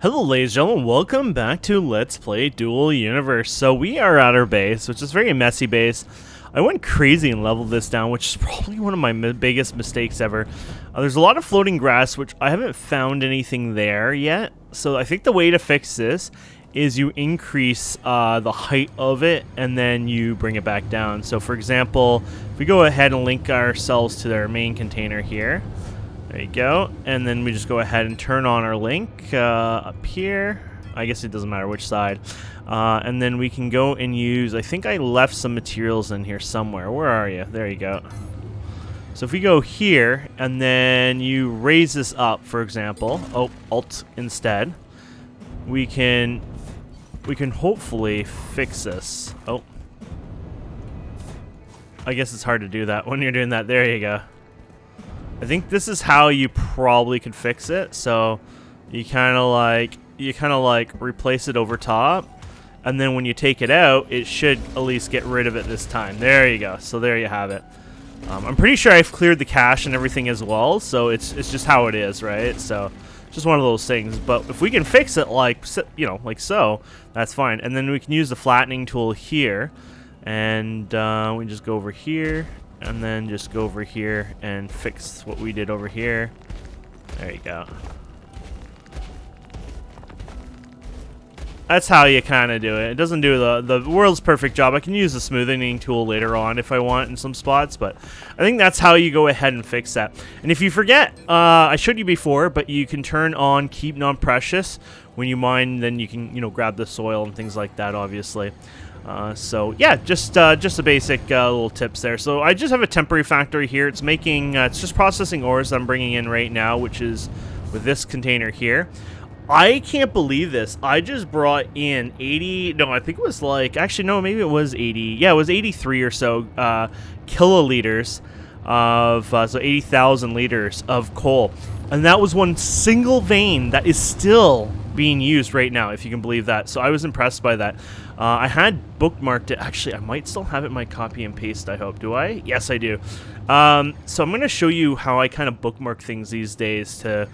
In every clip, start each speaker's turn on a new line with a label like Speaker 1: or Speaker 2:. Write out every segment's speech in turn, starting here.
Speaker 1: Hello ladies and gentlemen, welcome back to Let's Play Dual Universe. So we are at our base, which is a very messy base. I went crazy and leveled this down, which is probably one of my biggest mistakes ever. There's a lot of floating grass, which I haven't found anything there yet. So I think the way to fix this is you increase the height of it and then you bring it back down. So for example, if we go ahead and link ourselves to their main container here. There you go, and then we just go ahead and turn on our link up here. I guess it doesn't matter which side. And then we can go and use, I think I left some materials in here somewhere. Where are you? There you go. So if we go here, and then you raise this up, for example, Alt instead, we can hopefully fix this. Oh. I guess it's hard to do that when you're doing that. There you go. I think this is how you probably could fix it. So you kind of like replace it over top, and then when you take it out, it should at least get rid of it this time. There you go. So there you have it. I'm pretty sure I've cleared the cache and everything as well. So it's just how it is, right? So just one of those things. But if we can fix it like so, that's fine. And then we can use the flattening tool here, and we just go over here. And then just go over here and fix what we did over here. There you go. That's how you kind of do it. It doesn't do the world's perfect job. I can use the smoothing tool later on if I want in some spots, but I think that's how you go ahead and fix that. And if you forget, I showed you before, but you can turn on Keep Non-Precious. When you mine, then you can, grab the soil and things like that, obviously. So yeah, just the basic little tips there. So I just have a temporary factory here. It's making, it's just processing ores I'm bringing in right now, which is with this container here. I can't believe this. I just brought in 80, no, I think it was like, actually no, maybe it was 80. Yeah, it was 83 or so kiloliters of, so 80,000 liters of coal. And that was one single vein that is still being used right now, if you can believe that. So I was impressed by that. I had bookmarked it. Actually, I might still have it in my copy and paste, I hope. Do I? Yes, I do. So I'm going to show you how I kind of bookmark things these days to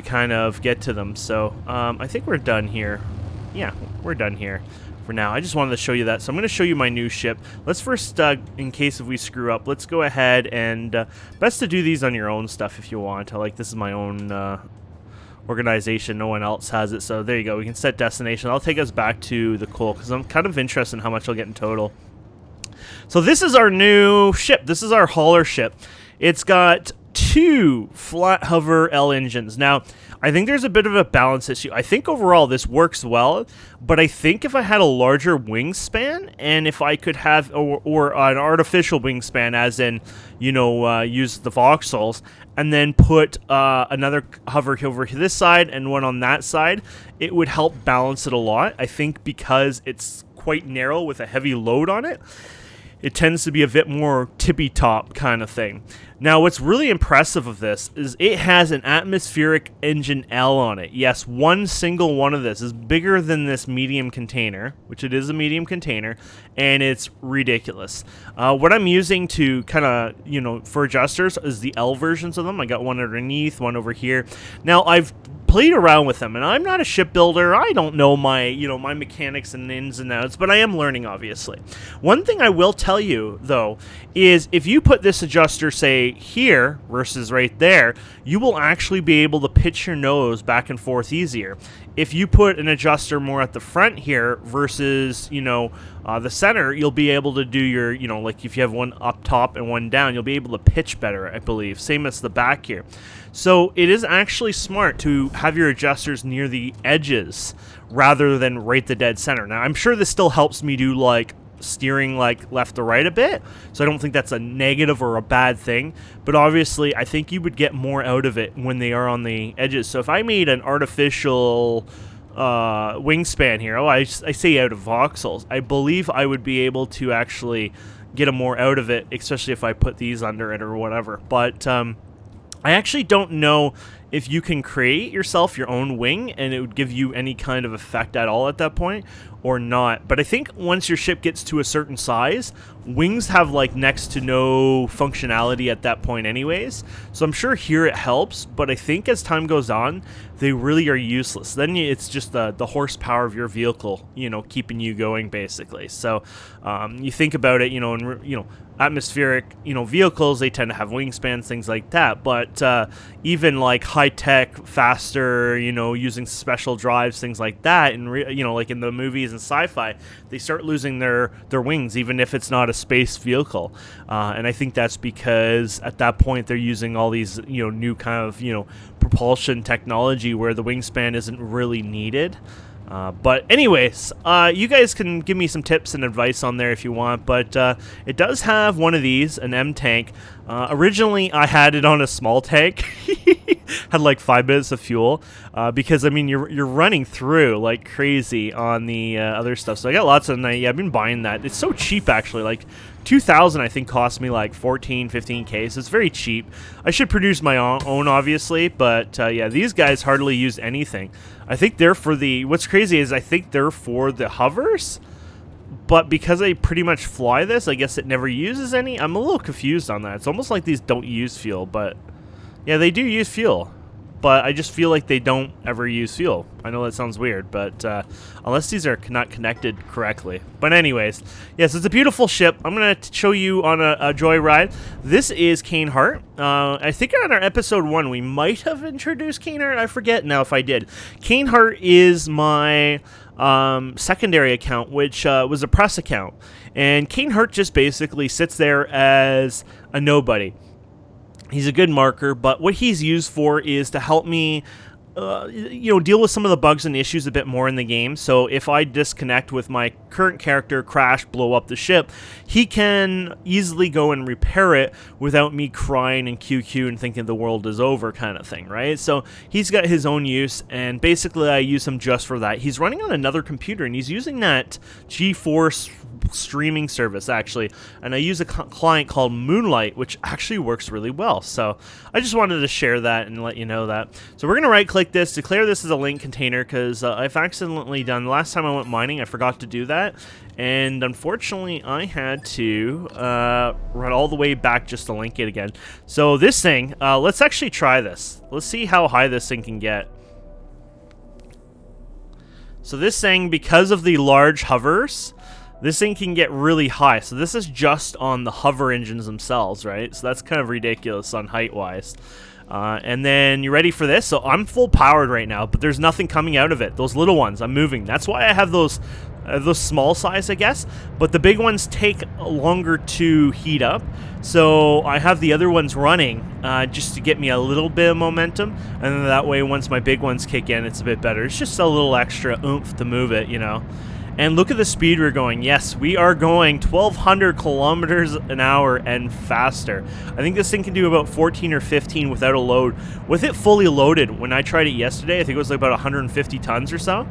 Speaker 1: kind of get to them. So I think we're done here. Yeah, we're done here for now. I just wanted to show you that. So I'm going to show you my new ship. Let's first, in case if we screw up, let's go ahead and best to do these on your own stuff if you want. This is my own organization. No one else has it. So there you go. We can set destination. I'll take us back to the coal because I'm kind of interested in how much I'll get in total. So this is our new ship. This is our hauler ship. It's got 2 flat hover L engines. Now, I think there's a bit of a balance issue. I think overall this works well, but I think if I had a larger wingspan and if I could have or an artificial wingspan, as in, use the voxels and then put another hover over this side and one on that side, it would help balance it a lot. I think because it's quite narrow with a heavy load on it, it tends to be a bit more tippy-top kind of thing. Now, what's really impressive of this is it has an atmospheric engine L on it. Yes, one single one of this is bigger than this medium container, which it is a medium container, and it's ridiculous. What I'm using to kind of, for adjusters is the L versions of them. I got one underneath, one over here. Now, I've played around with them, and I'm not a shipbuilder. I don't know my mechanics and ins and outs, but I am learning, obviously. One thing I will tell you, though, is if you put this adjuster, say, here versus right there, you will actually be able to pitch your nose back and forth easier. If you put an adjuster more at the front here versus, the center, you'll be able to do your, like if you have one up top and one down, you'll be able to pitch better, I believe. Same as the back here. So it is actually smart to have your adjusters near the edges rather than right the dead center. Now, I'm sure this still helps me do steering left to right a bit, so I don't think that's a negative or a bad thing, but obviously I think you would get more out of it when they are on the edges. So if I made an artificial wingspan here, I say out of voxels, I believe I would be able to actually get more out of it, especially if I put these under it or whatever. But I actually don't know if you can create yourself your own wing and it would give you any kind of effect at all at that point or not. But I think once your ship gets to a certain size, wings have like next to no functionality at that point anyways. So I'm sure here it helps, but I think as time goes on, they really are useless. Then it's just the horsepower of your vehicle, you know, keeping you going basically. So you think about it, you know, and you know, atmospheric, you know, vehicles, they tend to have wingspans, things like that. But even like high-tech, faster, you know, using special drives, things like that, and you know, like in the movies and sci-fi, they start losing their wings, even if it's not a space vehicle. And I think that's because at that point they're using all these, you know, new kind of, you know, propulsion technology where the wingspan isn't really needed. But anyways, you guys can give me some tips and advice on there if you want, but it does have one of these, an M tank. Originally, I had it on a small tank, had like 5 minutes of fuel, because I mean you're running through like crazy on the other stuff. So I got lots of yeah, I've been buying that. It's so cheap actually, like 2,000 I think cost me like 15K, so it's very cheap. I should produce my own obviously, but yeah, these guys hardly use anything. I think they're for the, what's crazy is I think they're for the hovers, but because I pretty much fly this, I guess it never uses any. I'm a little confused on that. It's almost like these don't use fuel, but yeah, they do use fuel. But I just feel like they don't ever use fuel. I know that sounds weird, but unless these are not connected correctly. But anyways, yes, it's a beautiful ship. I'm going to show you on a joyride. This is Kane Hart. I think on our episode 1, we might have introduced Kane Hart. I forget now if I did. Kane Hart is my secondary account, which was a press account. And Kane Hart just basically sits there as a nobody. He's a good marker, but what he's used for is to help me, you know, deal with some of the bugs and issues a bit more in the game. So if I disconnect with my current character, crash, blow up the ship, he can easily go and repair it without me crying and QQ and thinking the world is over kind of thing, right? So he's got his own use, and basically I use him just for that. He's running on another computer, and he's using that GeForce streaming service actually, and I use a client called Moonlight, which actually works really well. So I just wanted to share that and let you know that. So we're going to right click this, declare this as a link container, because I've accidentally done, the last time I went mining I forgot to do that, and unfortunately I had to run all the way back just to link it again. So this thing, let's actually try this. Let's see how high this thing can get. So this thing, because of the large hovers, this thing can get really high. So this is just on the hover engines themselves, right? So that's kind of ridiculous on height-wise. And then you ready for this? So I'm full powered right now, but there's nothing coming out of it. Those little ones, I'm moving. That's why I have those small size, I guess. But the big ones take longer to heat up. So I have the other ones running just to get me a little bit of momentum. And then that way, once my big ones kick in, it's a bit better. It's just a little extra oomph to move it, you know. And look at the speed we're going. Yes, we are going 1,200 kilometers an hour and faster. I think this thing can do about 14 or 15 without a load. With it fully loaded, when I tried it yesterday, I think it was like about 150 tons or so,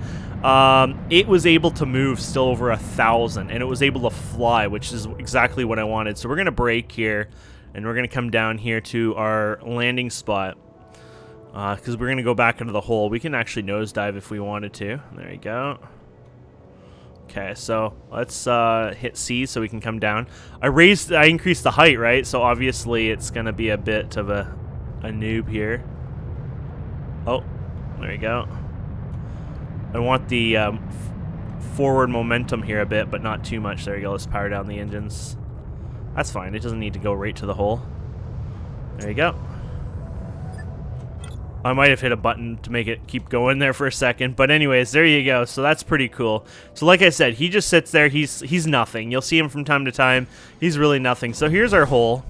Speaker 1: it was able to move still over 1,000, and it was able to fly, which is exactly what I wanted. So we're going to brake here, and we're going to come down here to our landing spot, because we're going to go back into the hole. We can actually nosedive if we wanted to. There you go. Okay, so let's hit C so we can come down. I increased the height, right? So obviously it's gonna be a bit of a noob here. Oh, there you go. I want the forward momentum here a bit, but not too much. There you go. Let's power down the engines. That's fine. It doesn't need to go right to the hole. There you go. I might have hit a button to make it keep going there for a second, but anyways, there you go. So that's pretty cool. So like I said, he just sits there. He's nothing. You'll see him from time to time. He's really nothing. So here's our hole.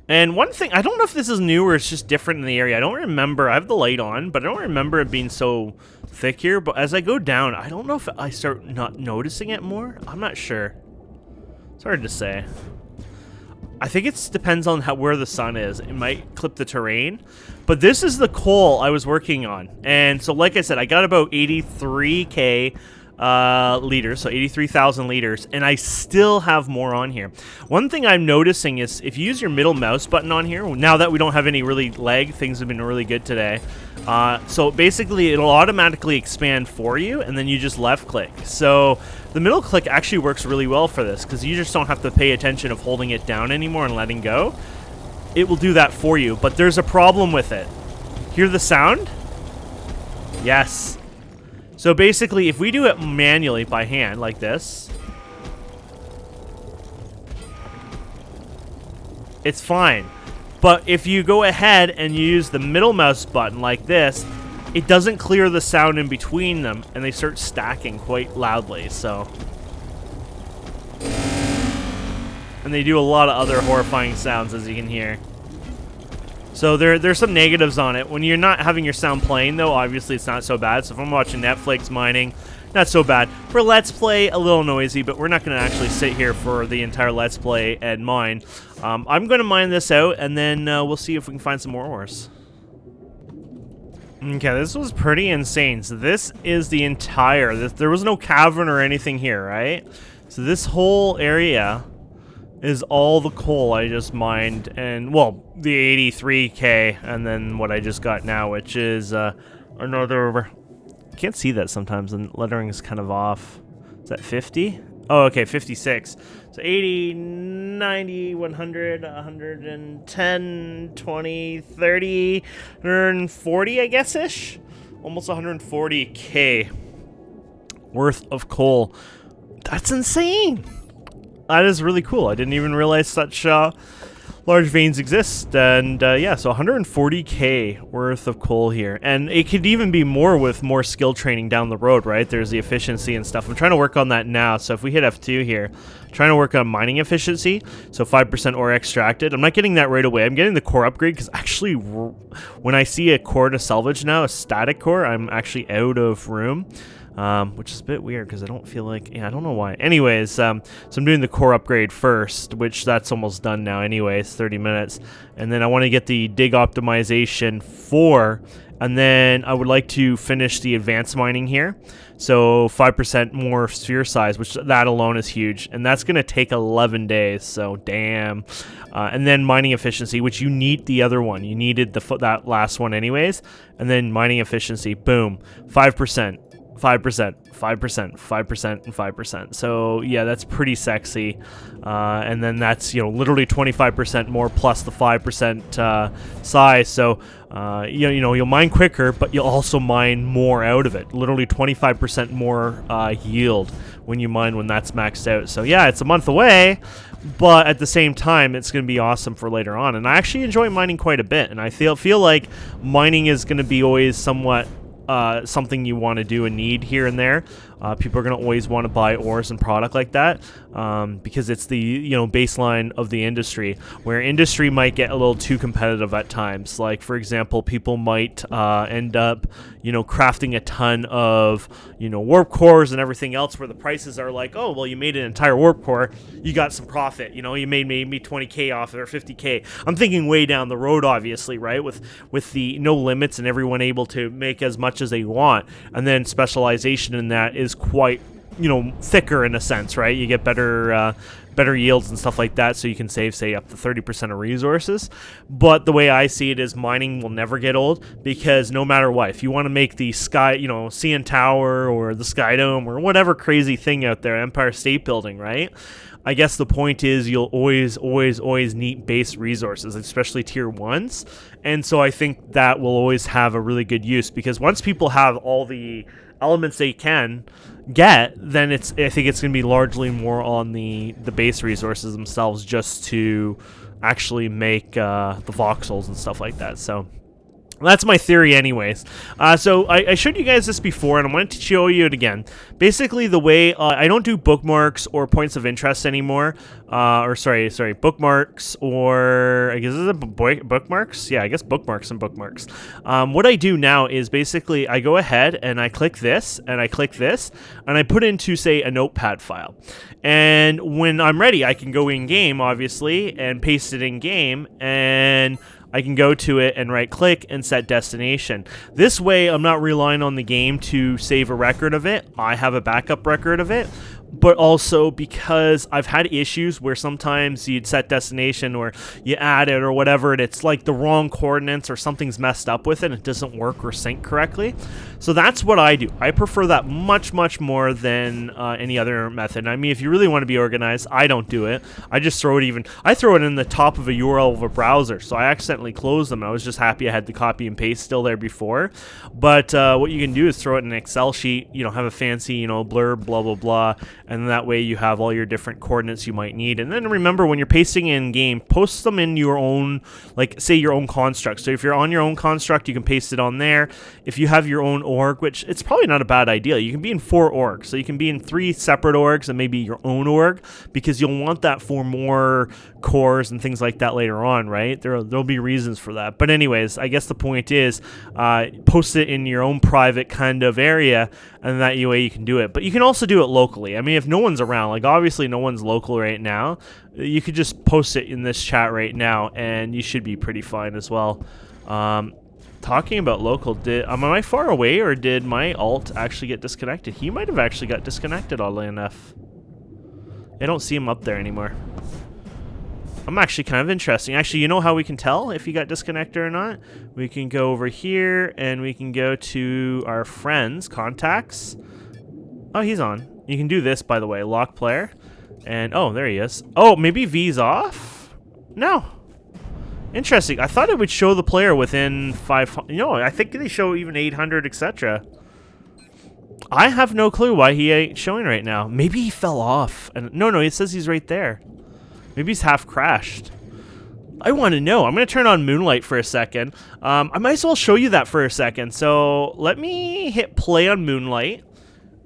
Speaker 1: And one thing, I don't know if this is new or it's just different in the area. I don't remember. I have the light on, but I don't remember it being so thick here. But as I go down, I don't know if I start not noticing it more. I'm not sure. It's hard to say. I think it depends on where the sun is. It might clip the terrain. But this is the coal I was working on. And so like I said, I got about 83K liters, so 83,000 liters, and I still have more on here. One thing I'm noticing is if you use your middle mouse button on here, now that we don't have any really lag, things have been really good today. So basically it'll automatically expand for you, and then you just left click. So the middle click actually works really well for this, because you just don't have to pay attention of holding it down anymore and letting go. It will do that for you, but there's a problem with it. Hear the sound? Yes. So basically, if we do it manually by hand, like this, it's fine. But if you go ahead and you use the middle mouse button like this, it doesn't clear the sound in between them, and they start stacking quite loudly, so. And they do a lot of other horrifying sounds, as you can hear. So there's some negatives on it. When you're not having your sound playing, though, obviously it's not so bad. So if I'm watching Netflix mining, not so bad. For Let's Play, a little noisy, but we're not going to actually sit here for the entire Let's Play and mine. I'm going to mine this out, and then we'll see if we can find some more ores. Okay, this was pretty insane. So this is the entire... there was no cavern or anything here, right? So this whole area is all the coal I just mined, and, well, the 83K, and then what I just got now, which is another... I can't see that sometimes, and lettering is kind of off. Is that 50? Oh, okay, 56. So 80, 90, 100, 110, 20, 30, 140, I guess-ish? Almost 140K worth of coal. That's insane! That is really cool. I didn't even realize such large veins exist. And yeah, so 140K worth of coal here. And it could even be more with more skill training down the road, right? There's the efficiency and stuff. I'm trying to work on that now. So if we hit F2 here, I'm trying to work on mining efficiency. So 5% ore extracted. I'm not getting that right away. I'm getting the core upgrade because actually when I see a core to salvage now, a static core, I'm actually out of room. Which is a bit weird because I don't feel like, yeah, I don't know why. Anyways, so I'm doing the core upgrade first, which that's almost done now anyways, 30 minutes. And then I want to get the dig optimization 4, and then I would like to finish the advanced mining here. So 5% more sphere size, which that alone is huge. And that's going to take 11 days, so damn. And then mining efficiency, which you need the other one. You needed that last one anyways. And then mining efficiency, boom, 5%. 5%, 5%, 5%, and 5%. So yeah, that's pretty sexy. And then that's, you know, literally 25% more plus the 5% size. So you know, you'll mine quicker, but you'll also mine more out of it. Literally 25% more yield when you mine when that's maxed out. So yeah, it's a month away, but at the same time, it's going to be awesome for later on. And I actually enjoy mining quite a bit, and I feel like mining is going to be always somewhat something you want to do and need here and there. People are going to always want to buy ores and product like that because it's the, you know, baseline of the industry, where industry might get a little too competitive at times. Like, for example, people might end up, you know, crafting a ton of, you know, warp cores and everything else, where the prices are like, oh, well, you made an entire warp core, you got some profit, you know, you made maybe 20K off it or 50K. I'm thinking way down the road, obviously, right? With the no limits and everyone able to make as much as they want, and then specialization in that is quite, you know, thicker in a sense, right? You get better yields and stuff like that, so you can save, say, up to 30% of resources. But the way I see it is mining will never get old, because no matter what, if you want to make the sky, you know, CN Tower or the Sky Dome or whatever crazy thing out there, Empire State Building, right? I guess the point is you'll always need base resources, especially tier 1s. And so I think that will always have a really good use, because once people have all the elements they can get, then I think it's going to be largely more on the base resources themselves, just to actually make the voxels and stuff like that. So that's my theory anyways. So I showed you guys this before, and I wanted to show you it again. Basically, the way I don't do bookmarks or points of interest anymore. Sorry, bookmarks, or I guess is it bookmarks? Yeah, I guess bookmarks and bookmarks. What I do now is basically I go ahead and I click this, and I click this, and I put into, say, a notepad file. And when I'm ready, I can go in game, obviously, and paste it in game, and I can go to it and right click and set destination. This way I'm not relying on the game to save a record of it. I have a backup record of it. But also because I've had issues where sometimes you'd set destination or you add it or whatever, and it's like the wrong coordinates or something's messed up with it and it doesn't work or sync correctly. So that's what I do. I prefer that much more than any other method. I mean, if you really want to be organized, I don't do it. I just throw it in the top of a URL of a browser. So I accidentally closed them. I was just happy I had the copy and paste still there before. But what you can do is throw it in an Excel sheet, have a fancy, blurb, blah, blah, blah. And that way you have all your different coordinates you might need. And then remember, when you're pasting in game, post them in your own, like say your own construct. So if you're on your own construct, you can paste it on there. If you have your own org, which it's probably not a bad idea, you can be in 4 orgs. So you can be in 3 separate orgs and maybe your own org, because you'll want that for more cores and things like that later on, right? There'll be reasons for that. But anyways, I guess the point is post it in your own private kind of area, and that way you can do it. But you can also do it locally. I mean, if no one's around, like obviously no one's local right now, you could just post it in this chat right now and you should be pretty fine as well. Talking about local, am I far away, or did my alt actually get disconnected? He might have actually got disconnected, oddly enough. I don't see him up there anymore. I'm actually kind of interesting. Actually, you know how we can tell if he got disconnected or not? We can go over here and we can go to our friends, contacts. Oh, he's on. You can do this, by the way, lock player. And, oh, there he is. Oh, maybe V's off? No. Interesting. I thought it would show the player within 500. I think they show even 800, etc. I have no clue why he ain't showing right now. Maybe he fell off. And no, it says he's right there. Maybe he's half crashed. I want to know. I'm going to turn on Moonlight for a second. I might as well show you that for a second. So let me hit play on Moonlight.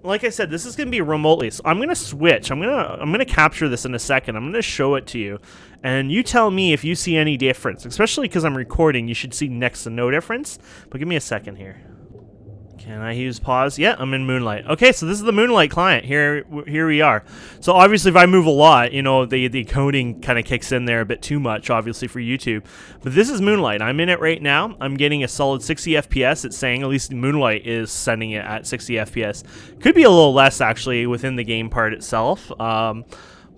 Speaker 1: Like I said, this is going to be remotely. So I'm going to switch. I'm going to capture this in a second. I'm going to show it to you. And you tell me if you see any difference. Especially because I'm recording, you should see next to no difference. But give me a second here. Can I use pause? Yeah, I'm in Moonlight. Okay, so this is the Moonlight client. Here we are. So obviously if I move a lot, the coding kind of kicks in there a bit too much, obviously, for YouTube. But this is Moonlight. I'm in it right now. I'm getting a solid 60 FPS. It's saying, at least Moonlight is sending it at 60 FPS. Could be a little less, actually, within the game part itself.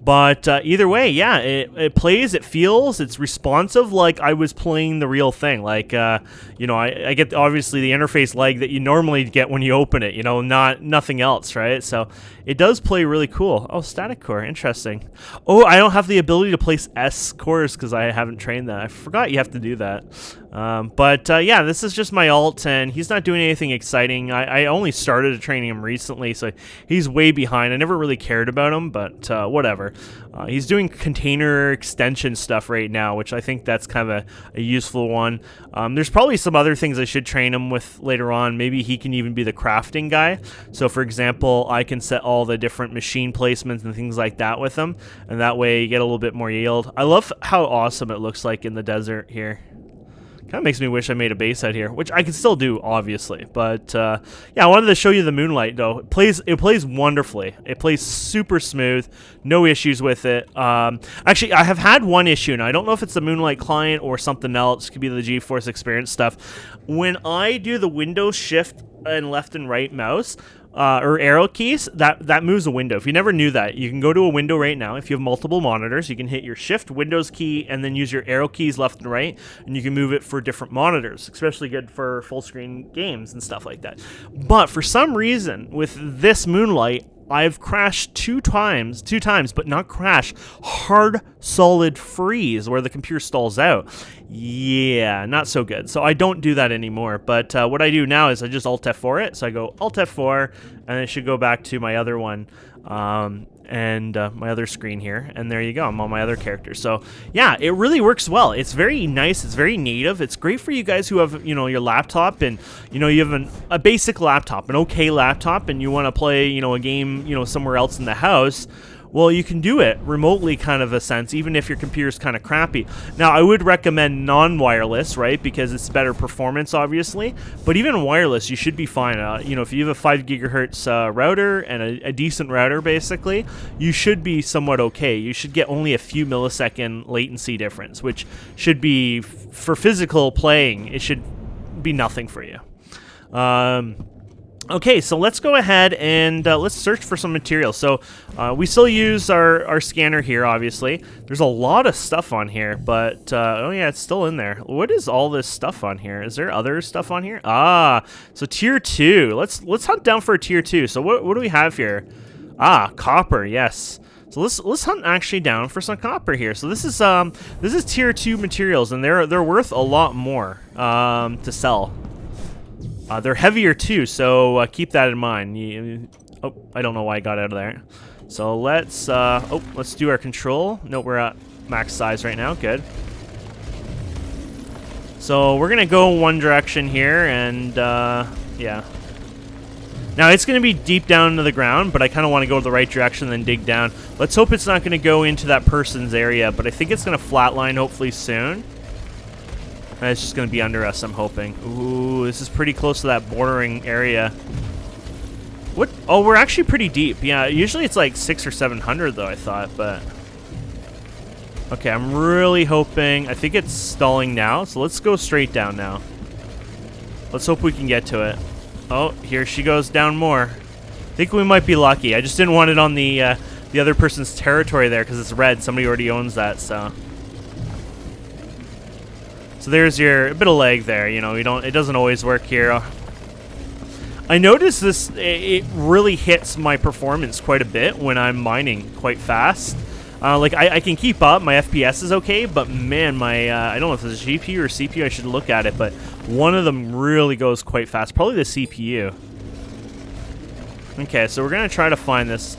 Speaker 1: But either way, yeah, it plays, it feels, it's responsive like I was playing the real thing. Like, I get, obviously, the interface lag that you normally get when you open it, nothing else, right? So it does play really cool. Oh, static core, interesting. Oh, I don't have the ability to place S cores because I haven't trained that. I forgot you have to do that. Yeah, this is just my alt, and he's not doing anything exciting. I only started training him recently, so he's way behind. I never really cared about him, but whatever. He's doing container extension stuff right now, which I think that's kind of a useful one. There's probably some other things I should train him with later on. Maybe he can even be the crafting guy. So, for example, I can set all the different machine placements and things like that with him, and that way you get a little bit more yield. I love how awesome it looks like in the desert here. Kind of makes me wish I made a base out here, which I can still do, obviously. But yeah, I wanted to show you the Moonlight, though. It plays wonderfully. It plays super smooth, no issues with it. Actually, I have had one issue, and I don't know if it's the Moonlight client or something else. It could be the GeForce Experience stuff. When I do the Windows Shift and left and right mouse, or arrow keys, that moves a window. If you never knew that, you can go to a window right now. If you have multiple monitors, you can hit your Shift Windows key and then use your arrow keys left and right, and you can move it for different monitors, especially good for full screen games and stuff like that. But for some reason, with this Moonlight, I've crashed two times, but not crash, hard solid freeze where the computer stalls out. Yeah, not so good. So I don't do that anymore. But what I do now is I just Alt F4 it. So I go Alt F4, and it should go back to my other one. My other screen here, and there you go, I'm on my other character. So yeah, it really works well. It's very nice, it's very native. It's great for you guys who have your laptop, and you have a basic laptop, an okay laptop, and you want to play a game somewhere else in the house Well, you can do it remotely, kind of a sense, even if your computer's kind of crappy. Now, I would recommend non-wireless, right, because it's better performance, obviously. But even wireless, you should be fine. You know, if you have a 5 gigahertz router and a decent router, basically, you should be somewhat okay. You should get only a few millisecond latency difference, which should be, for physical playing, it should be nothing for you. Okay, so let's go ahead and let's search for some material. So we still use our scanner here, obviously. There's a lot of stuff on here, but oh yeah, it's still in there. What is all this stuff on here? Is there other stuff on here? Ah, so tier 2. Let's hunt down for a tier 2. So what do we have here? Ah, copper. Yes. So let's hunt actually down for some copper here. So this is tier 2 materials, and they're worth a lot more to sell. They're heavier too, so keep that in mind. Oh, I don't know why I got out of there. So let's do our control. No, we're at max size right now. Good. So we're gonna go one direction here, and yeah. Now it's gonna be deep down into the ground, but I kind of want to go the right direction, then dig down. Let's hope it's not gonna go into that person's area, but I think it's gonna flatline hopefully soon. And it's just going to be under us, I'm hoping. Ooh, this is pretty close to that bordering area. What? Oh, we're actually pretty deep. Yeah, usually it's like 600 or 700 though, I thought, but... Okay, I'm really hoping... I think it's stalling now, so let's go straight down now. Let's hope we can get to it. Oh, here she goes down more. I think we might be lucky. I just didn't want it on the other person's territory there because it's red. Somebody already owns that, so... So there's a bit of lag there, you know, it doesn't always work here. I noticed this, it really hits my performance quite a bit when I'm mining quite fast. Like, I can keep up, my FPS is okay, but man, I don't know if it's a GPU or CPU, I should look at it, but one of them really goes quite fast, probably the CPU. Okay, so we're going to try to find this.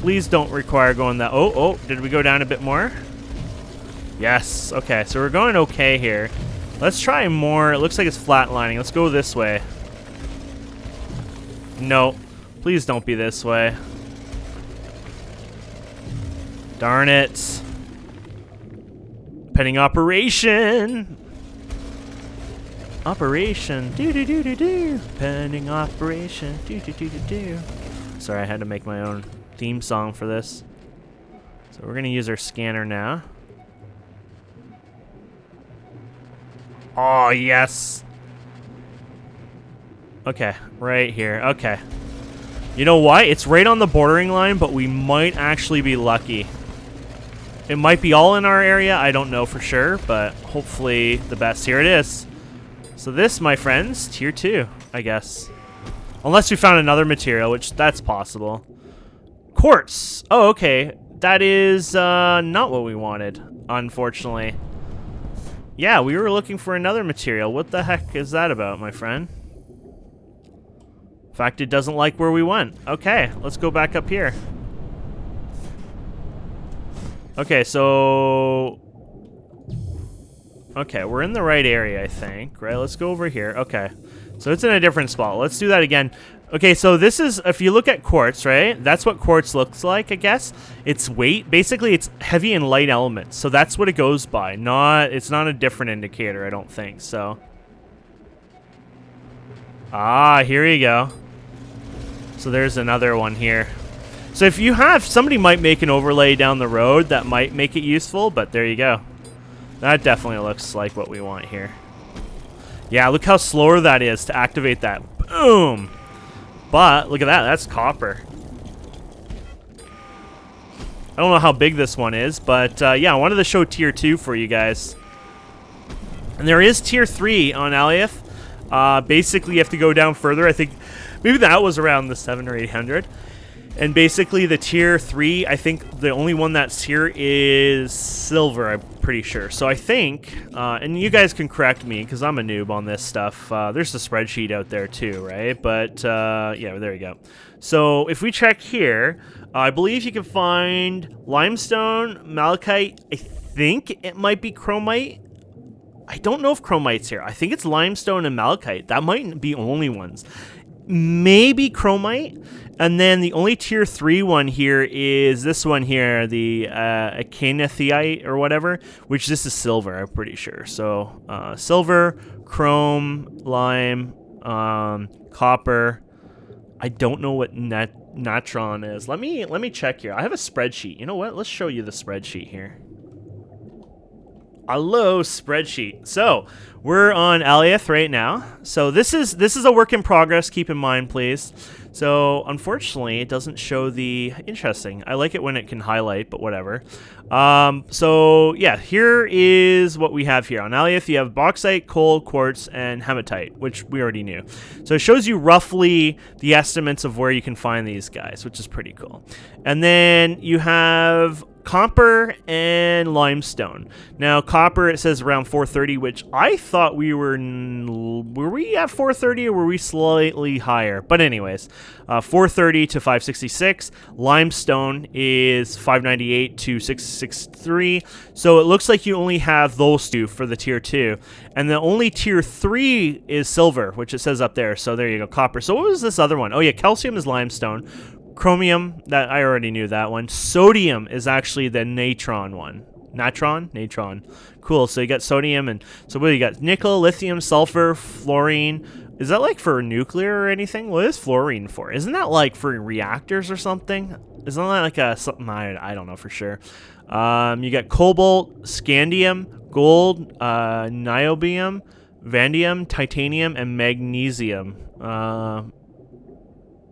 Speaker 1: Please don't require going that, oh, did we go down a bit more? Yes, okay, so we're going okay here. Let's try more. It looks like it's flatlining. Let's go this way. No, please don't be this way. Darn it. Pending operation. Operation. Do-do-do-do-do. Pending operation. Do-do-do-do-do. Sorry, I had to make my own theme song for this. So we're going to use our scanner now. Oh, yes. Okay, right here. Okay. You know what? It's right on the bordering line, but we might actually be lucky. It might be all in our area. I don't know for sure, but hopefully the best. Here it is. So this, my friends, tier 2, I guess. Unless we found another material, which that's possible. Quartz. Oh, okay. That is not what we wanted, unfortunately. Yeah, we were looking for another material. What the heck is that about, my friend? In fact, it doesn't like where we went. Okay, let's go back up here. Okay, so... Okay, we're in the right area, I think. Right, let's go over here. Okay, so it's in a different spot. Let's do that again. Okay, so this is, if you look at quartz, right? That's what quartz looks like, I guess. It's weight. Basically, it's heavy and light elements. So that's what it goes by. It's not a different indicator, I don't think, so. Ah, here you go. So there's another one here. So if you have, somebody might make an overlay down the road that might make it useful, but there you go. That definitely looks like what we want here. Yeah, look how slower that is to activate that. Boom! But, look at that, that's copper. I don't know how big this one is, but yeah, I wanted to show tier 2 for you guys. And there is tier 3 on Alioth. Basically, you have to go down further. I think maybe that was around the 700 or 800. And basically, the tier 3, I think the only one that's here is silver, I'm pretty sure. So I think, and you guys can correct me because I'm a noob on this stuff. There's a spreadsheet out there too, right? But yeah, there you go. So if we check here, I believe you can find limestone, malachite. I think it might be chromite. I don't know if chromite's here. I think it's limestone and malachite. That might be only ones. Maybe chromite. And then the only tier 3 one here is this one here, the Acanithite or whatever, which this is silver, I'm pretty sure. So silver, chrome, lime, copper. I don't know what natron is. Let me check here. I have a spreadsheet. You know what? Let's show you the spreadsheet here. Hello, spreadsheet. So we're on Alioth right now. So this is a work in progress. Keep in mind, please. So unfortunately, it doesn't show the interesting. I like it when it can highlight, but whatever. So yeah, here is what we have here on Alioth. You have bauxite, coal, quartz, and hematite, which we already knew. So it shows you roughly the estimates of where you can find these guys, which is pretty cool. And then you have copper and limestone. Now copper, it says around 430, which I thought we were we at 430 or were we slightly higher? But anyways, 430 to 566. Limestone is 598 to 663. So it looks like you only have those two for the tier 2. And the only tier 3 is silver, which it says up there. So there you go, copper. So what was this other one? Oh yeah, calcium is limestone. Chromium, that I already knew that one. Sodium is actually the natron one. Natron. Cool. So you got sodium, and so what do you got? Nickel, lithium, sulfur, fluorine. Is that like for nuclear or anything? What is fluorine for? Isn't that like for reactors or something? Isn't that like a something? I don't know for sure. You got cobalt, scandium, gold, niobium, vanadium, titanium, and magnesium.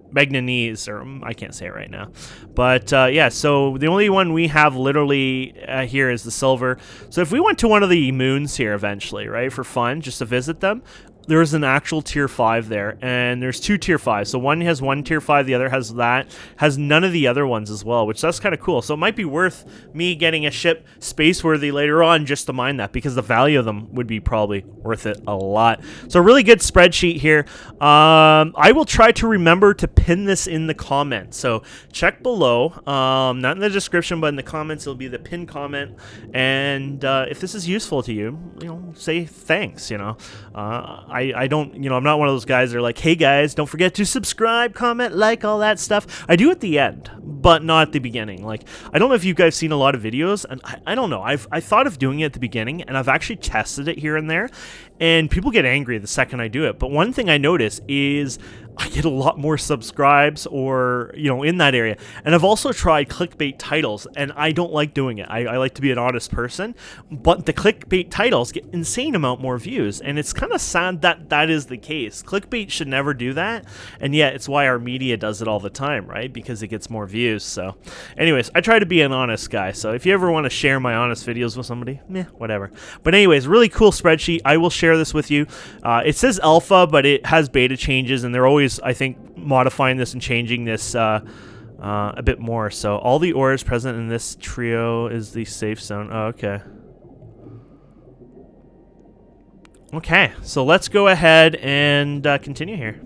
Speaker 1: Manganese, or I can't say it right now, but yeah, so the only one we have literally here is the silver. So if we went to one of the moons here eventually, right, for fun, just to visit them, there's an actual tier 5 there, and there's 2 tier 5. So one has 1 tier 5, the other has that, has none of the other ones as well, which that's kind of cool. So it might be worth me getting a ship space-worthy later on just to mine that, because the value of them would be probably worth it a lot. So a really good spreadsheet here. I will try to remember to pin this in the comments. So check below, not in the description, but in the comments, it'll be the pinned comment. And if this is useful to you, say thanks, I don't, I'm not one of those guys that are like, hey guys, don't forget to subscribe, comment, like, all that stuff. I do at the end, but not at the beginning. Like, I don't know if you guys seen a lot of videos, and I don't know. I thought of doing it at the beginning, and I've actually tested it here and there, and people get angry the second I do it. But one thing I notice is I get a lot more subscribes, or in that area. And I've also tried clickbait titles, and I don't like doing it. I like to be an honest person, but the clickbait titles get insane amount more views, and it's kind of sad that that is the case. Clickbait should never do that, and yet it's why our media does it all the time, right? Because it gets more views. So anyways, I try to be an honest guy, so if you ever want to share my honest videos with somebody, whatever. But anyways, really cool spreadsheet. I will share this with you. It says alpha, but it has beta changes, and they're always, I think, modifying this and changing this a bit more. So all the ores present in this trio is the safe zone. Oh, okay. Okay, so let's go ahead and continue here.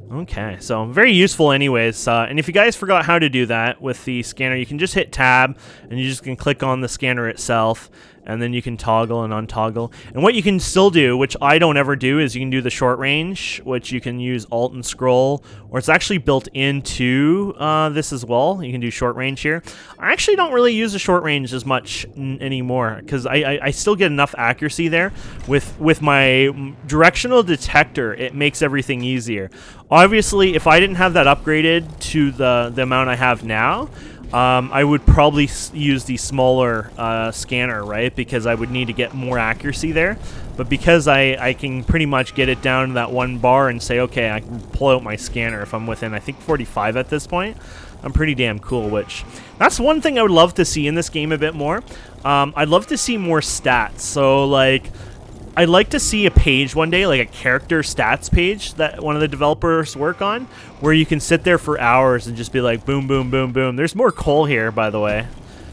Speaker 1: Okay, so very useful anyways. And if you guys forgot how to do that with the scanner, you can just hit tab, and you just can click on the scanner itself, and then you can toggle and untoggle. And what you can still do, which I don't ever do, is you can do the short range, which you can use Alt and scroll, or it's actually built into this as well. You can do short range here. I actually don't really use the short range as much anymore, because I still get enough accuracy there. With my directional detector, it makes everything easier. Obviously, if I didn't have that upgraded to the amount I have now, I would probably use the smaller scanner, right? Because I would need to get more accuracy there. But because I can pretty much get it down to that 1 bar and say, okay, I can pull out my scanner if I'm within, I think, 45 at this point, I'm pretty damn cool, which that's one thing I would love to see in this game a bit more. I'd love to see more stats. So, like, I'd like to see a page one day, like a character stats page that one of the developers work on, where you can sit there for hours and just be like, boom, boom, boom, boom. There's more coal here, by the way.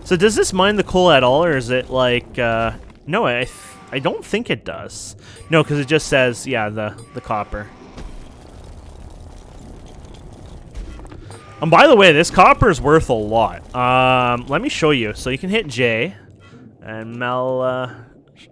Speaker 1: So does this mine the coal at all, or is it like, no, I don't think it does. No, because it just says, yeah, the copper. And by the way, this copper is worth a lot. Let me show you. So you can hit J, and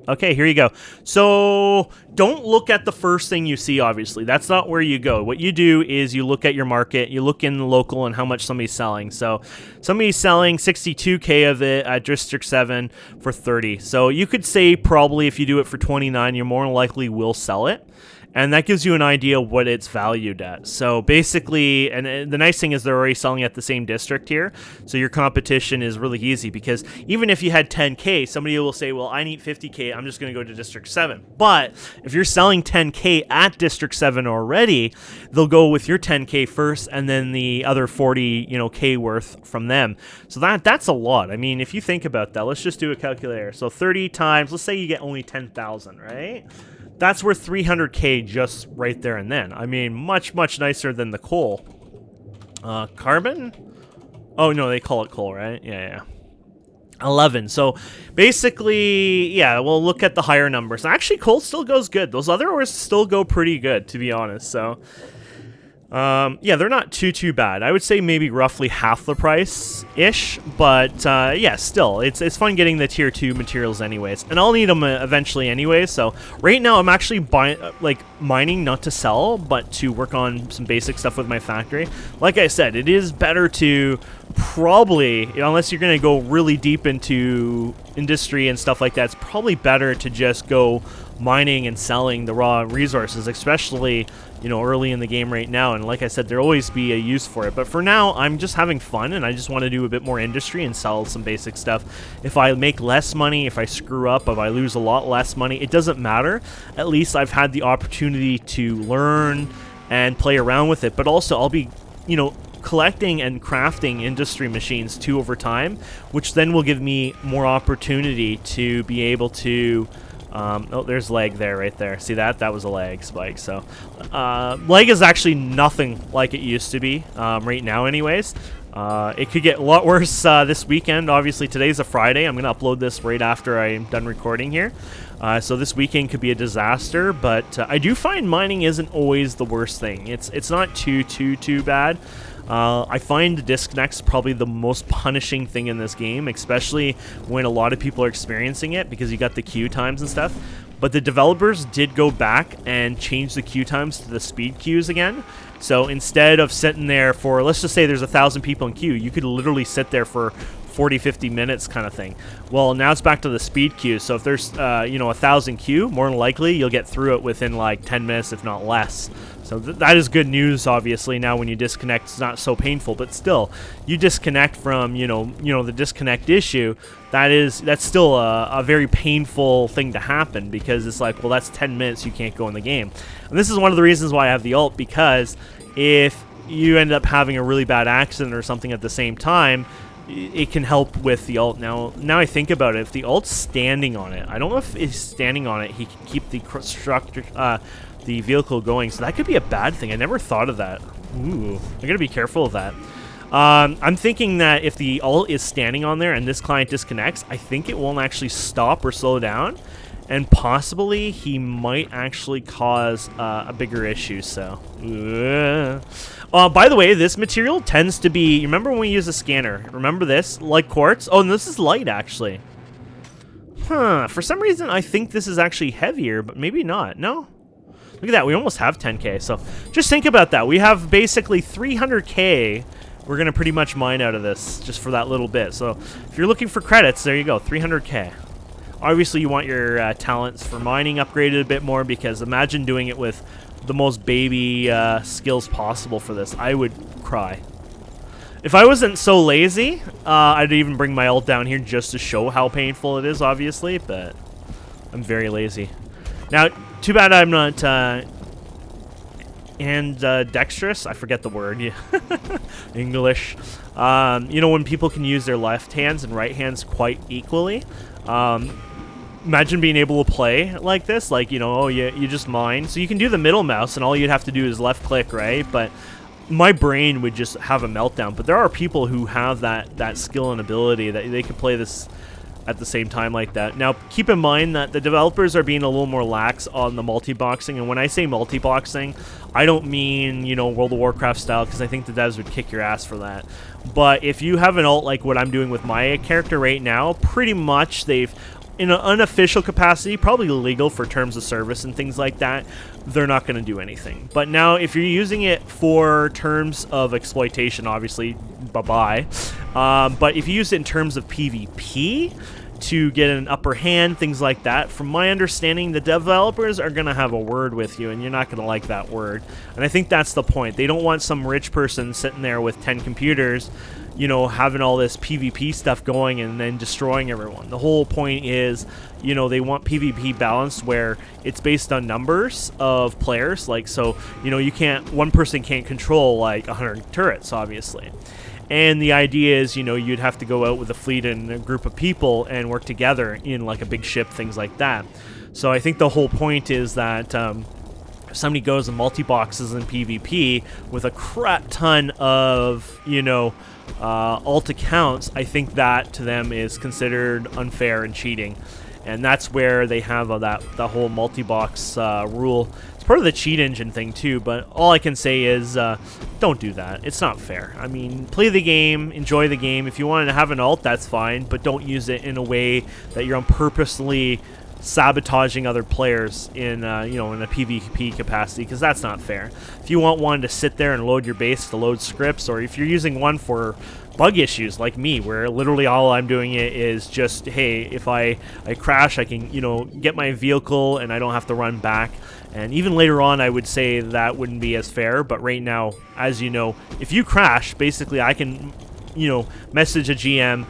Speaker 1: Okay, here you go. So don't look at the first thing you see, obviously. That's not where you go. What you do is you look at your market, you look in the local and how much somebody's selling. So somebody's selling 62K of it at District 7 for 30. So you could say probably if you do it for 29, you more likely will sell it. And that gives you an idea of what it's valued at. So basically, and the nice thing is they're already selling at the same district here. So your competition is really easy because even if you had 10K, somebody will say, well, I need 50K. I'm just going to go to District 7. But if you're selling 10K at District 7 already, they'll go with your 10K first and then the other 40, K worth from them. So that's a lot. I mean, if you think about that, let's just do a calculator. So 30 times, let's say you get only 10,000, right? That's worth 300K just right there and then. I mean, much, much nicer than the coal. Carbon? Oh, no, they call it coal, right? Yeah. 11. So basically, yeah, we'll look at the higher numbers. Actually, coal still goes good. Those other ores still go pretty good, to be honest. So yeah, they're not too bad. I would say maybe roughly half the price-ish, but yeah, still, it's fun getting the tier 2 materials anyways, and I'll need them eventually anyways. So right now I'm actually mining not to sell, but to work on some basic stuff with my factory. Like I said, it is better to probably, unless you're going to go really deep into industry and stuff like that, it's probably better to just go mining and selling the raw resources, especially early in the game right now. And like I said, there'll always be a use for it, but for now I'm just having fun and I just want to do a bit more industry and sell some basic stuff. If I make less money, if I screw up, if I lose a lot less money, it doesn't matter. At least I've had the opportunity to learn and play around with it, but also I'll be collecting and crafting industry machines too over time, which then will give me more opportunity to be able to oh, there's lag there, right there. See that? That was a lag spike. So, lag is actually nothing like it used to be right now anyways. It could get a lot worse this weekend. Obviously, today's a Friday. I'm going to upload this right after I'm done recording here. So this weekend could be a disaster, but I do find mining isn't always the worst thing. It's not too bad. I find the disconnects probably the most punishing thing in this game, especially when a lot of people are experiencing it because you got the queue times and stuff. But the developers did go back and change the queue times to the speed queues again. So instead of sitting there for, let's just say there's 1,000 people in queue, you could literally sit there for 40-50 minutes kind of thing. Well, now it's back to the speed queue. So if there's 1,000 queue, more than likely you'll get through it within like 10 minutes, if not less. So that is good news. Obviously, now when you disconnect, it's not so painful. But still, you disconnect from the disconnect issue. That's still a very painful thing to happen because it's like, well, that's 10 minutes you can't go in the game. And this is one of the reasons why I have the ult, because if you end up having a really bad accident or something at the same time, it can help with the ult. Now I think about it, if the ult's standing on it, I don't know if he's standing on it, he can keep the vehicle going, so that could be a bad thing. I never thought of that. Ooh, I gotta be careful of that. I'm thinking that if the ult is standing on there and this client disconnects, I think it won't actually stop or slow down, and possibly he might actually cause a bigger issue. So by the way, this material tends to be, you remember when we use a scanner, remember this, like quartz? Oh, and this is light actually. For some reason I think this is actually heavier, but maybe not. No, look at that, we almost have 10K. So just think about that. We have basically 300K we're gonna pretty much mine out of this just for that little bit. So if you're looking for credits, there you go, 300K. Obviously you want your talents for mining upgraded a bit more, because imagine doing it with the most baby skills possible for this. I would cry. If I wasn't so lazy, I'd even bring my ult down here just to show how painful it is, obviously, but I'm very lazy. Now, too bad I'm not dexterous. I forget the word. English. When people can use their left hands and right hands quite equally. Imagine being able to play like this, like, you just mine. So you can do the middle mouse and all you'd have to do is left click, right? But my brain would just have a meltdown. But there are people who have that skill and ability that they can play this at the same time like that. Now, keep in mind that the developers are being a little more lax on the multi-boxing, and when I say multi-boxing, I don't mean, World of Warcraft style, because I think the devs would kick your ass for that. But if you have an ult like what I'm doing with my character right now, pretty much they've in an unofficial capacity, probably legal for terms of service and things like that, they're not going to do anything. But now, if you're using it for terms of exploitation, obviously, bye-bye. But if you use it in terms of PvP, to get an upper hand, things like that, from my understanding, the developers are going to have a word with you, and you're not going to like that word. And I think that's the point. They don't want some rich person sitting there with 10 computers, you know, having all this PvP stuff going and then destroying everyone. The whole point is, you know, they want PvP balanced where it's based on numbers of players. Like, so, you know, one person can't control like 100 turrets, obviously. And the idea is, you know, you'd have to go out with a fleet and a group of people and work together in like a big ship, things like that. So I think the whole point is that if somebody goes and multi-boxes in PvP with a crap ton of, you know, alt accounts, I think that to them is considered unfair and cheating. And that's where they have the whole multi-box rule. It's part of the cheat engine thing too, but all I can say is don't do that. It's not fair. I mean, play the game, enjoy the game. If you want to have an alt, that's fine, but don't use it in a way that you're purposely sabotaging other players in you know, in a PvP capacity, because that's not fair. If you want one to sit there and load your base to load scripts, or if you're using one for bug issues like me, where literally all I'm doing it is just, hey, if I crash, I can, you know, get my vehicle and I don't have to run back. And even later on, I would say that wouldn't be as fair, but right now, as you know, if you crash, basically I can, you know, message a GM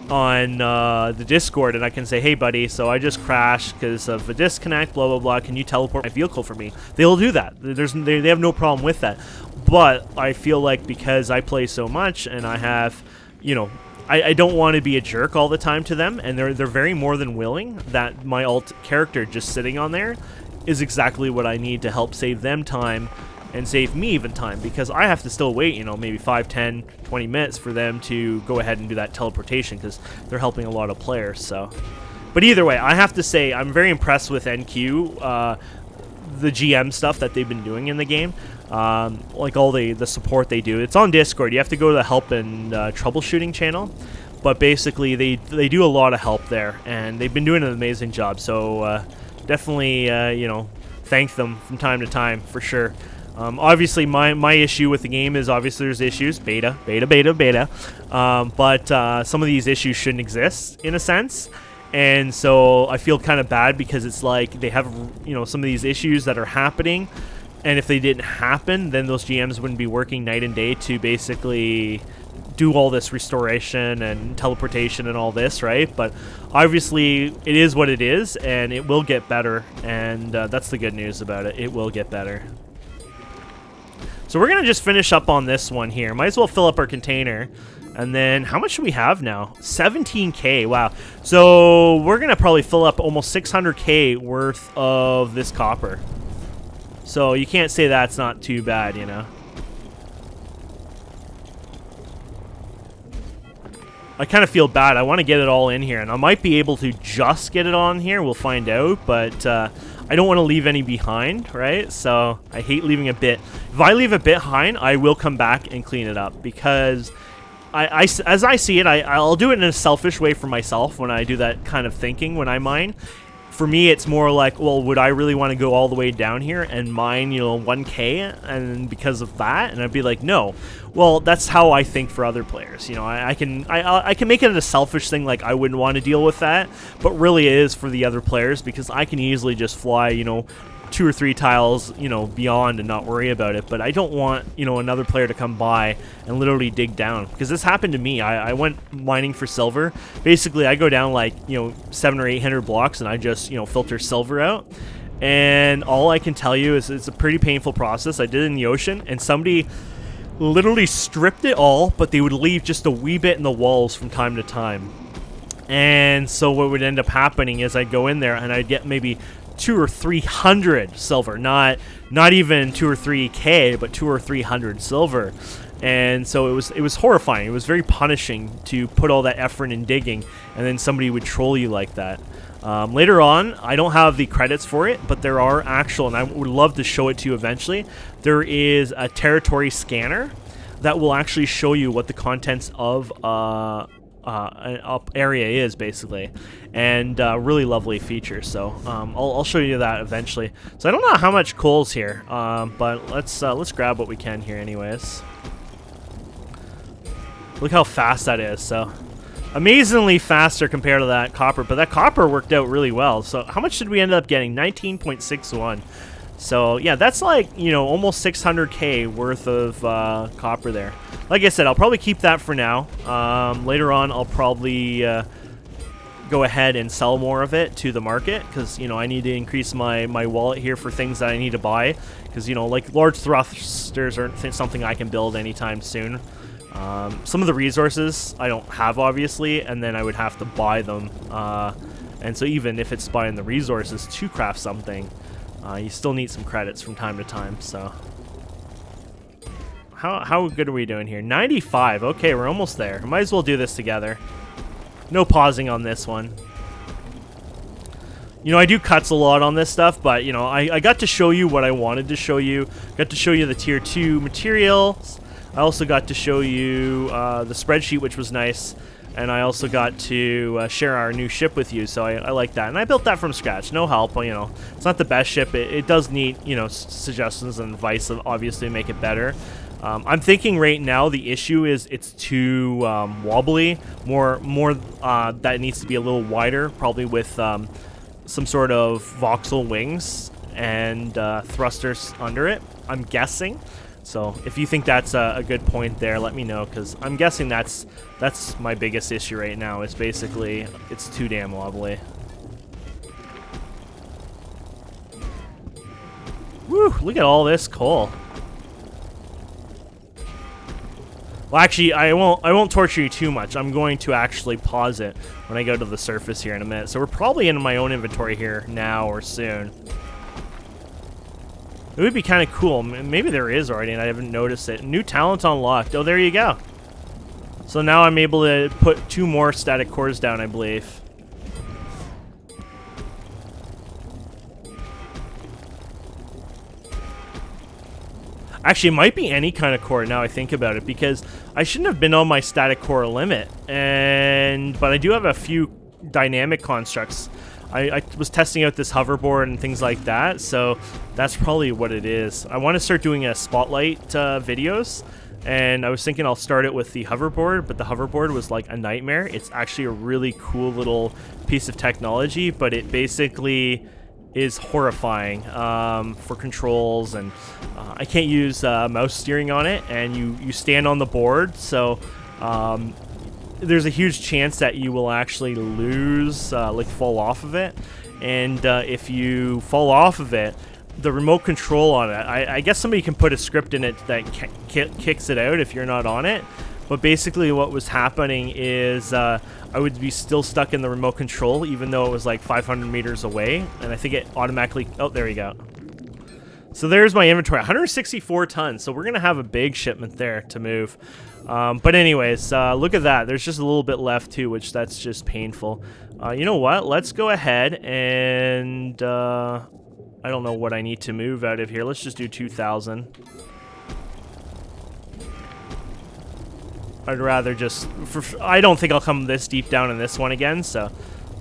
Speaker 1: on the Discord, and I can say, hey buddy, so I just crashed because of a disconnect, blah blah blah, can you teleport my vehicle for me? They'll do that. They have no problem with that. But I feel like because I play so much and I have, you know, I don't want to be a jerk all the time to them, and they're very more than willing that my alt character just sitting on there is exactly what I need to help save them time and save me even time, because I have to still wait, you know, maybe 5, 10, 20 minutes for them to go ahead and do that teleportation, because they're helping a lot of players. So, but either way, I have to say I'm very impressed with NQ, the GM stuff that they've been doing in the game, like all the support they do. It's on Discord. You have to go to the help and troubleshooting channel, but basically they do a lot of help there, and they've been doing an amazing job. So definitely, you know, thank them from time to time for sure. Obviously, my issue with the game is obviously there's issues, beta. But some of these issues shouldn't exist in a sense, and so I feel kind of bad because it's like they have, you know, some of these issues that are happening, and if they didn't happen, then those GMs wouldn't be working night and day to basically do all this restoration and teleportation and all this, right? But obviously, it is what it is, and it will get better, and that's the good news about it. It will get better. So we're going to just finish up on this one here. Might as well fill up our container. And then, how much do we have now? 17K, wow. So we're going to probably fill up almost 600K worth of this copper. So you can't say that's not too bad, you know. I kind of feel bad. I want to get it all in here. And I might be able to just get it on here. We'll find out. But I don't want to leave any behind, right? So I hate leaving a bit. If I leave a bit behind, I will come back and clean it up, because as I see it, I'll do it in a selfish way for myself when I do that kind of thinking when I mine. For me, it's more like, well, would I really want to go all the way down here and mine, you know, 1K, and because of that? And I'd be like, no. Well, that's how I think for other players. You know, I can make it a selfish thing, like I wouldn't want to deal with that, but really it is for the other players, because I can easily just fly, you know, 2 or 3 tiles, you know, beyond and not worry about it. But I don't want, you know, another player to come by and literally dig down, because this happened to me. I went mining for silver. Basically, I go down like, you know, 700 or 800 blocks, and I just, you know, filter silver out. And all I can tell you is it's a pretty painful process. I did it in the ocean, and somebody literally stripped it all, but they would leave just a wee bit in the walls from time to time. And so what would end up happening is I'd go in there and I'd get maybe 200 or 300 silver, not even 2 or 3K, but 200 or 300 silver. And so it was horrifying. It was very punishing to put all that effort in digging, and then somebody would troll you like that. Later on, I don't have the credits for it, but there are actual, and I would love to show it to you eventually. There is a territory scanner that will actually show you what the contents of a area is basically, and really lovely feature. So I'll show you that eventually. So I don't know how much coal's here, but let's grab what we can here anyways. Look how fast that is. So amazingly faster compared to that copper, but that copper worked out really well. So how much did we end up getting? 19.61. So yeah, that's like, you know, almost 600k worth of copper there. Like I said, I'll probably keep that for now. Later on, I'll probably go ahead and sell more of it to the market, because, you know, I need to increase my wallet here for things that I need to buy, because, you know, like large thrusters aren't something I can build anytime soon. Some of the resources I don't have, obviously, and then I would have to buy them. And so even if it's buying the resources to craft something, you still need some credits from time to time. So how good are we doing here? 95. Okay, we're almost there. Might as well do this together. No pausing on this one. You know, I do cuts a lot on this stuff, but, you know, I got to show you what I wanted to show you. Got to show you the tier 2 materials. I also got to show you the spreadsheet, which was nice. And I also got to share our new ship with you, so I like that. And I built that from scratch, no help. You know, it's not the best ship. It does need, you know, suggestions and advice, obviously, to make it better. I'm thinking right now the issue is it's too wobbly. More that it needs to be a little wider, probably with some sort of voxel wings and thrusters under it, I'm guessing. So if you think that's a good point there, let me know, because I'm guessing that's my biggest issue right now, is basically it's too damn wobbly. Woo, look at all this coal. Well, actually, I won't torture you too much. I'm going to actually pause it when I go to the surface here in a minute. So we're probably in my own inventory here now or soon. It would be kind of cool. Maybe there is already and I haven't noticed it. New talent unlocked. Oh, there you go. So now I'm able to put 2 more static cores down, I believe. Actually, it might be any kind of core now I think about it, because I shouldn't have been on my static core limit. But I do have a few dynamic constructs. I was testing out this hoverboard and things like that, so that's probably what it is. I want to start doing a spotlight videos, and I was thinking I'll start it with the hoverboard, but the hoverboard was like a nightmare. It's actually a really cool little piece of technology, but it basically is horrifying for controls, and I can't use mouse steering on it, and you stand on the board, so there's a huge chance that you will actually lose, like fall off of it. And if you fall off of it, the remote control on it, I guess somebody can put a script in it that kicks it out if you're not on it. But basically what was happening is I would be still stuck in the remote control even though it was like 500 meters away. And I think it automatically, oh, there you go. So there's my inventory, 164 tons. So we're going to have a big shipment there to move. But anyways, look at that. There's just a little bit left too, which that's just painful. You know what? Let's go ahead and I don't know what I need to move out of here. Let's just do 2,000. I'd rather just, I don't think I'll come this deep down in this one again, so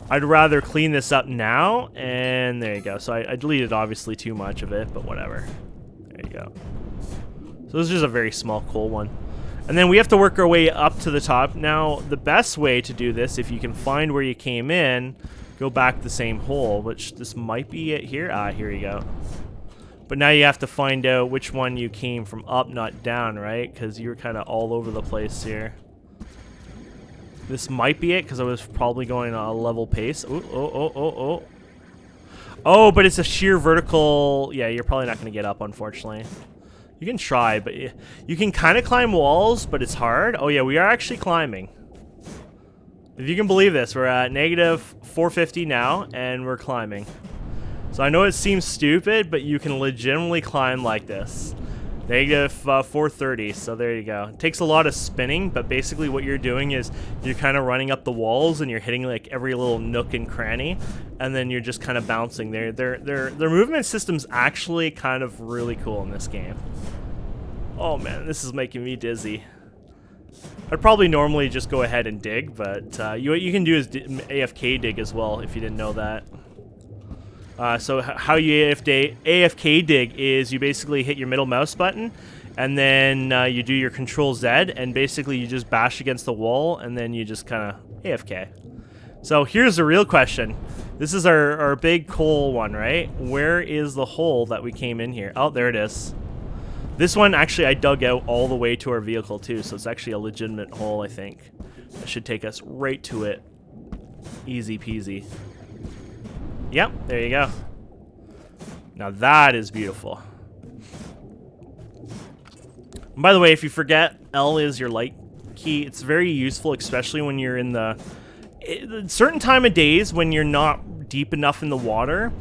Speaker 1: I'd rather clean this up now, and there you go. So I deleted obviously too much of it, but whatever. There you go. So this is just a very small coal one. And then we have to work our way up to the top. Now, the best way to do this, if you can find where you came in, go back the same hole, which this might be it here. Ah, here you go. But now you have to find out which one you came from up, not down, right? Because you're kind of all over the place here. This might be it, because I was probably going at a level pace. Oh, but it's a sheer vertical. Yeah, you're probably not going to get up, unfortunately. You can try, but you can kind of climb walls, but it's hard. Oh, yeah, we are actually climbing. If you can believe this, we're at negative 450 now, and we're climbing. So I know it seems stupid, but you can legitimately climb like this. Negative 430, so there you go. It takes a lot of spinning, but basically what you're doing is you're kind of running up the walls and you're hitting like every little nook and cranny, and then you're just kind of bouncing. Their movement system's actually kind of really cool in this game. Oh man, this is making me dizzy. I'd probably normally just go ahead and dig, but what you can do is AFK dig as well, if you didn't know that. So how you AFK dig is you basically hit your middle mouse button, and then you do your Control Z, and basically you just bash against the wall, and then you just kind of AFK. So here's the real question. This is our big coal one, right? Where is the hole that we came in here? Oh, there it is. This one, actually, I dug out all the way to our vehicle, too, so it's actually a legitimate hole, I think. That should take us right to it. Easy peasy. Yep, there you go. Now that is beautiful. And by the way, if you forget, L is your light key. It's very useful, especially when you're in the certain time of days when you're not deep enough in the water.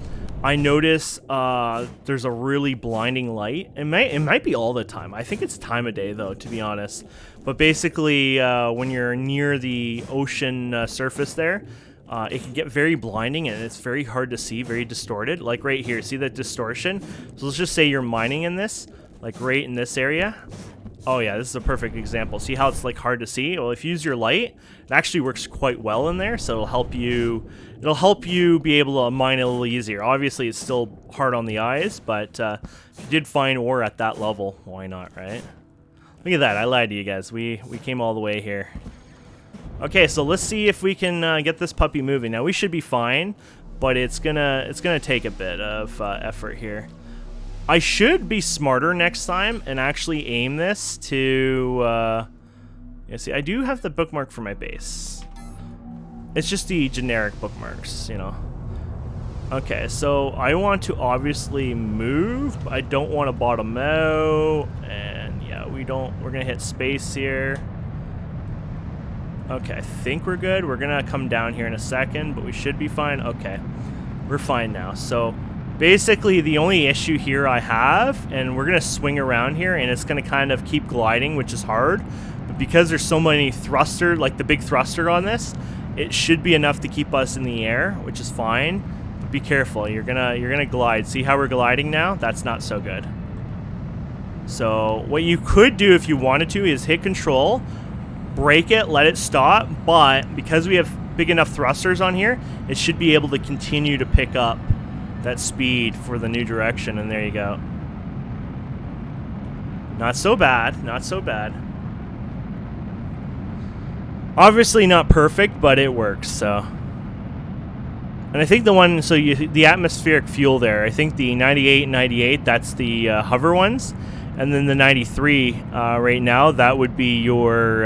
Speaker 1: I notice there's a really blinding light. It might be all the time. I think it's time of day though, to be honest. But basically, when you're near the ocean surface there, it can get very blinding and it's very hard to see, very distorted. Like right here, see that distortion? So let's just say you're mining in this, like right in this area. Oh yeah, this is a perfect example. See how it's like hard to see? Well, if you use your light, it actually works quite well in there, so it'll help you be able to mine a little easier. Obviously, it's still hard on the eyes, but if you did find ore at that level, why not, right? Look at that, I lied to you guys. We came all the way here. Okay, so let's see if we can get this puppy moving. Now we should be fine, but it's gonna take a bit of effort here. I should be smarter next time and actually aim this to. Yeah, see, I do have the bookmark for my base. It's just the generic bookmarks, you know. Okay, so I want to obviously move. But I don't want to bottom out, and yeah, we're gonna hit space here. Okay, I think we're good. We're gonna come down here in a second, but we should be fine. Okay, we're fine now. So basically the only issue here I have, and we're gonna swing around here and it's gonna kind of keep gliding, which is hard, but because there's so many thruster, like the big thruster on this, it should be enough to keep us in the air, which is fine. But be careful, you're gonna glide. See how we're gliding now? That's not so good. So what you could do if you wanted to is hit control, break it, let it stop, but because we have big enough thrusters on here, it should be able to continue to pick up that speed for the new direction, and there you go. Not so bad, not so bad. Obviously not perfect, but it works, so. And I think the one, so the atmospheric fuel there, I think the 98 and 98, that's the hover ones. And then the 93 right now, that would be your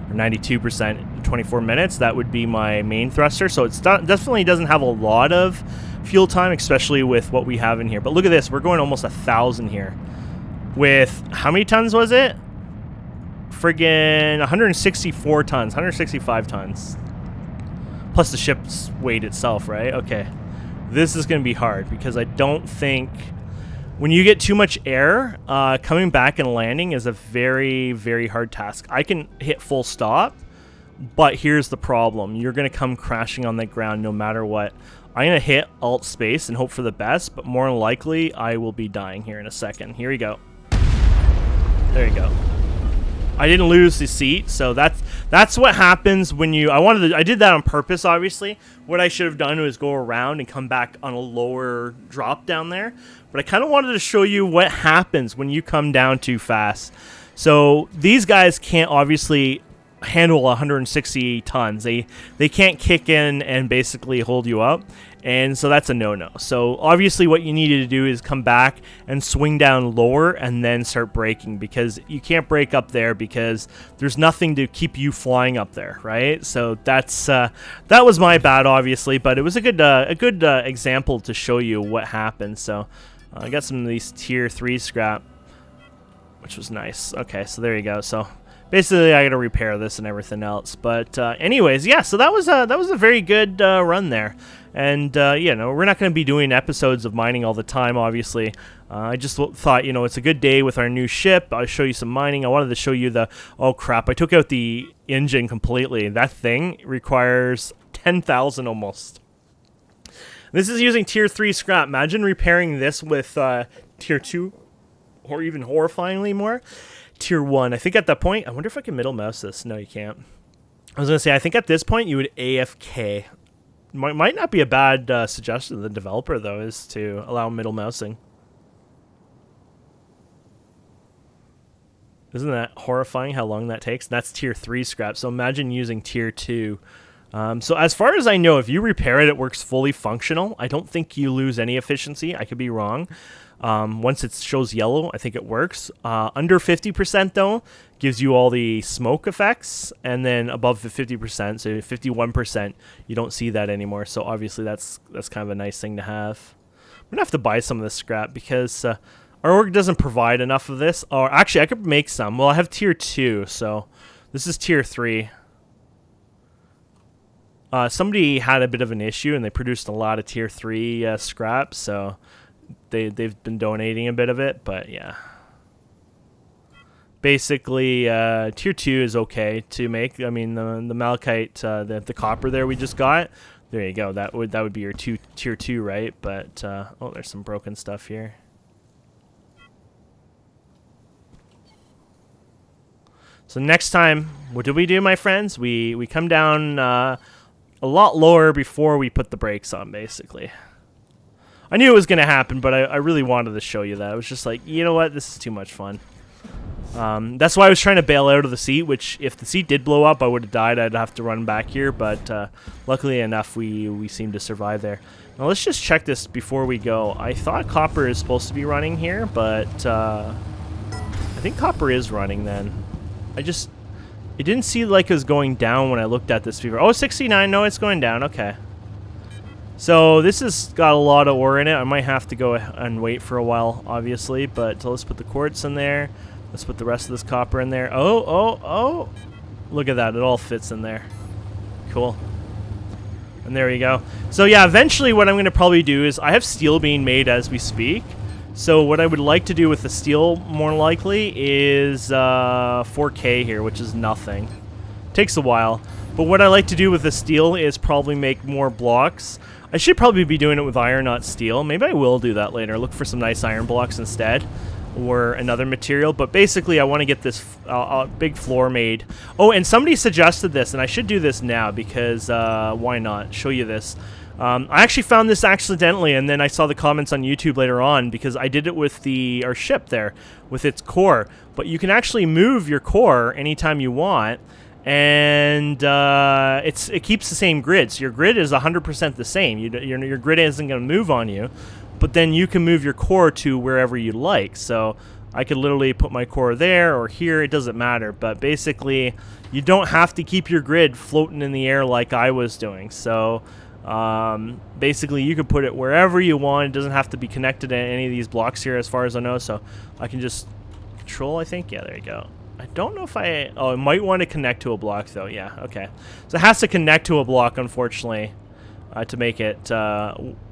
Speaker 1: 92%, 24 minutes. That would be my main thruster. So it definitely doesn't have a lot of fuel time, especially with what we have in here. But look at this, we're going almost 1,000 here. With how many tons was it? Friggin' 164 tons, 165 tons. Plus the ship's weight itself, right? Okay. This is going to be hard because I don't think... When you get too much air, coming back and landing is a very, very hard task. I can hit full stop, but here's the problem. You're going to come crashing on the ground no matter what. I'm going to hit Alt Space and hope for the best, but more than likely, I will be dying here in a second. Here we go. There you go. I didn't lose the seat, so that's what happens when you... I did that on purpose, obviously. What I should have done was go around and come back on a lower drop down there. But I kind of wanted to show you what happens when you come down too fast. So these guys can't obviously handle 160 tons. They can't kick in and basically hold you up. And so that's a no-no. So obviously what you needed to do is come back and swing down lower and then start braking, because you can't brake up there because there's nothing to keep you flying up there, right? So that's that was my bad, obviously, but it was a good example to show you what happened. So I got some of these tier 3 scrap, which was nice. Okay, so there you go. So basically I got to repair this and everything else. But anyways, yeah, so that was a very good run there. And, you know, we're not going to be doing episodes of mining all the time, obviously. I just thought, you know, it's a good day with our new ship. I'll show you some mining. I wanted to show you the... Oh, crap. I took out the engine completely. That thing requires 10,000 almost. This is using tier 3 scrap. Imagine repairing this with tier 2, or even horrifyingly more. tier 1. I think at that point, I wonder if I can middle mouse this. No, you can't. I was going to say, I think at this point you would AFK. Might not be a bad suggestion of the developer, though, is to allow middle mousing. Isn't that horrifying how long that takes? That's tier 3 scrap, so imagine using tier 2. So as far as I know, if you repair it, it works fully functional. I don't think you lose any efficiency. I could be wrong. Once it shows yellow, I think it works. Under 50%, though, gives you all the smoke effects, and then above the 50%, so 51%, you don't see that anymore. So obviously that's kind of a nice thing to have. I'm going to have to buy some of this scrap because our org doesn't provide enough of this. Or actually, I could make some. Well, I have tier 2, so this is tier 3. Somebody had a bit of an issue, and they produced a lot of tier 3 scrap, so they've been donating a bit of it, but yeah. Basically, tier 2 is okay to make. I mean, the malachite, the copper there we just got. There you go. That would be your tier 2, right? But oh, there's some broken stuff here. So next time, what do we do, my friends? We come down a lot lower before we put the brakes on, basically. I knew it was going to happen, but I really wanted to show you that. I was just like, you know what? This is too much fun. That's why I was trying to bail out of the seat, which if the seat did blow up, I would have died. I'd have to run back here, but luckily enough, we seemed to survive there. Now, let's just check this before we go. I thought copper is supposed to be running here, but I think copper is running then. It didn't seem like it was going down when I looked at this before. Oh, 69. No, it's going down. Okay. So this has got a lot of ore in it. I might have to go and wait for a while, obviously. But so let's put the quartz in there. Let's put the rest of this copper in there. Oh. Look at that. It all fits in there. Cool. And there we go. So yeah, eventually what I'm going to probably do is I have steel being made as we speak. So what I would like to do with the steel, more likely, is 4K here, which is nothing. Takes a while. But what I like to do with the steel is probably make more blocks. I should probably be doing it with iron, not steel. Maybe I will do that later. Look for some nice iron blocks instead, or another material. But basically, I want to get this big floor made. Oh, and somebody suggested this, and I should do this now because why not? Show you this. I actually found this accidentally, and then I saw the comments on YouTube later on because I did it with our ship there, with its core. But you can actually move your core anytime you want, and it keeps the same grid. So your grid is 100% the same. Your grid isn't going to move on you, but then you can move your core to wherever you like. So I could literally put my core there or here. It doesn't matter. But basically, you don't have to keep your grid floating in the air like I was doing. So basically you can put it wherever you want. It doesn't have to be connected to any of these blocks here as far as I know, so I can just control, I think. Yeah, there you go. I don't know if I might want to connect to a block though. Yeah, okay, so it has to connect to a block, unfortunately, to make it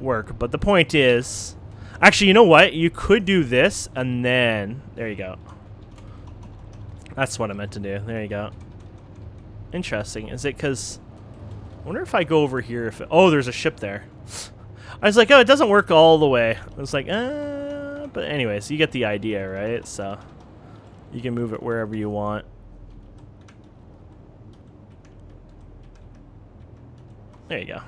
Speaker 1: work. But the point is, actually, you know what, you could do this and then there you go. That's what I meant to do. There you go. Interesting. Is it because I wonder if I go over here if oh, there's a ship there. I was like, oh, it doesn't work all the way. I was like, but anyways, you get the idea, right? So you can move it wherever you want. There you go.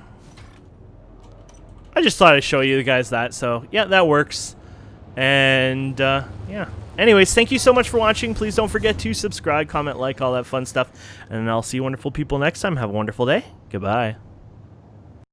Speaker 1: I just thought I'd show you guys that. So yeah, that works. And yeah. Anyways, thank you so much for watching. Please don't forget to subscribe, comment, like, all that fun stuff. And I'll see you wonderful people next time. Have a wonderful day. Goodbye.